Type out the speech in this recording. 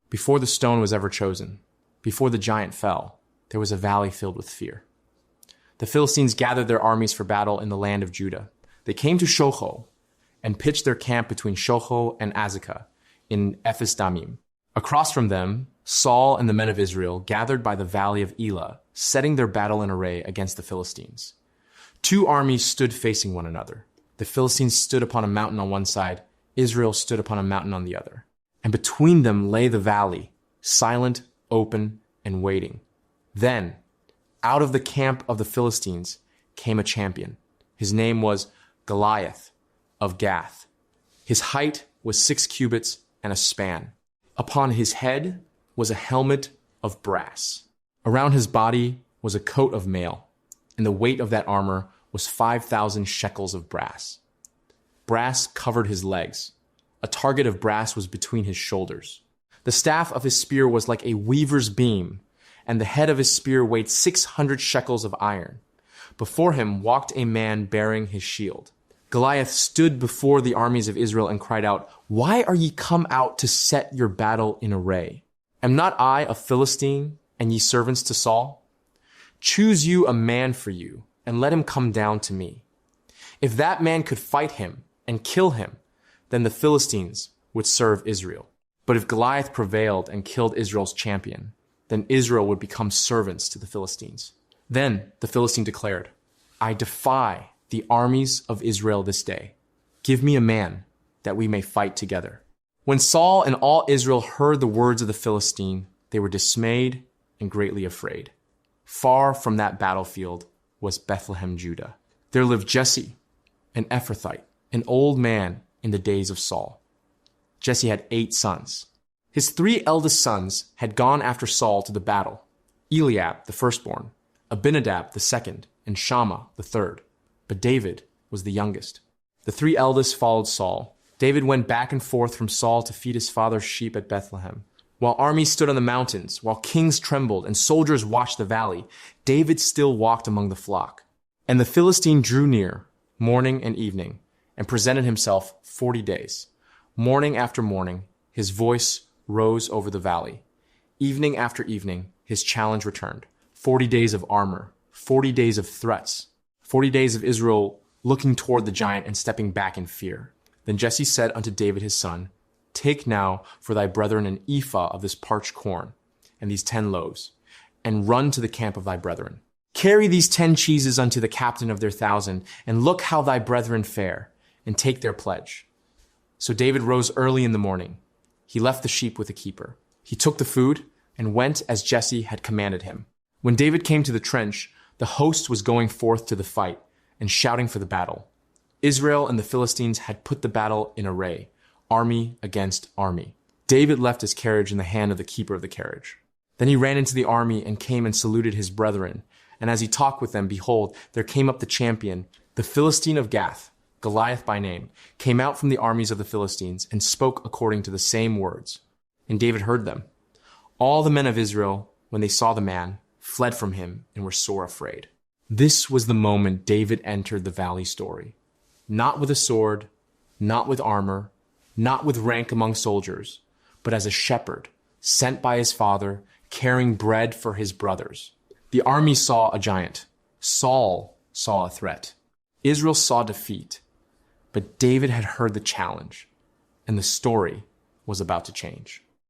Before the stone was ever chosen, before the giant fell, there was a valley filled with fear. The Philistines gathered their armies for battle in the land of Judah. They came to Shocho and pitched their camp between Shocho and Azekah in Ephes-Dammim. Across from them, Saul and the men of Israel gathered by the valley of Elah, setting their battle in array against the Philistines. Two armies stood facing one another. The Philistines stood upon a mountain on one side, Israel stood upon a mountain on the other. And between them lay the valley, silent, open, and waiting. Then, out of the camp of the Philistines came a champion. His name was Goliath of Gath. His height was 6 cubits and a span. Upon his head was a helmet of brass. Around his body was a coat of mail, and the weight of that armor was 5,000 shekels of brass. Brass covered his legs. A target of brass was between his shoulders. The staff of his spear was like a weaver's beam, and the head of his spear weighed 600 shekels of iron. Before him walked a man bearing his shield. Goliath stood before the armies of Israel and cried out, "Why are ye come out to set your battle in array? Am not I a Philistine, and ye servants to Saul? Choose you a man for you, and let him come down to me. If that man could fight him and kill him, then the Philistines would serve Israel. But if Goliath prevailed and killed Israel's champion, then Israel would become servants to the Philistines." Then the Philistine declared, "I defy the armies of Israel this day. Give me a man that we may fight together." When Saul and all Israel heard the words of the Philistine, they were dismayed and greatly afraid. Far from that battlefield was Bethlehem, Judah. There lived Jesse, an Ephrathite, an old man in the days of Saul. Jesse had 8 sons. His 3 eldest sons had gone after Saul to the battle: Eliab, the firstborn, Abinadab, the second, and Shammah, the third. But David was the youngest. The 3 eldest followed Saul. David went back and forth from Saul to feed his father's sheep at Bethlehem. While armies stood on the mountains, while kings trembled and soldiers watched the valley, David still walked among the flock. And the Philistine drew near, morning and evening, and presented himself 40 days. Morning after morning, his voice rose over the valley. Evening after evening, his challenge returned. 40 days of armor, 40 days of threats, 40 days of Israel looking toward the giant and stepping back in fear. Then Jesse said unto David his son, "Take now for thy brethren an ephah of this parched corn, and these 10 loaves, and run to the camp of thy brethren. Carry these 10 cheeses unto the captain of their 1,000, and look how thy brethren fare, and take their pledge." So David rose early in the morning. He left the sheep with the keeper. He took the food and went as Jesse had commanded him. When David came to the trench, the host was going forth to the fight and shouting for the battle. Israel and the Philistines had put the battle in array, army against army. David left his carriage in the hand of the keeper of the carriage. Then he ran into the army and came and saluted his brethren. And as he talked with them, behold, there came up the champion, the Philistine of Gath, Goliath by name, came out from the armies of the Philistines and spoke according to the same words. And David heard them. All the men of Israel, when they saw the man, fled from him and were sore afraid. This was the moment David entered the valley story. Not with a sword, not with armor, not with rank among soldiers, but as a shepherd, sent by his father, carrying bread for his brothers. The army saw a giant. Saul saw a threat. Israel saw defeat. But David had heard the challenge, and the story was about to change.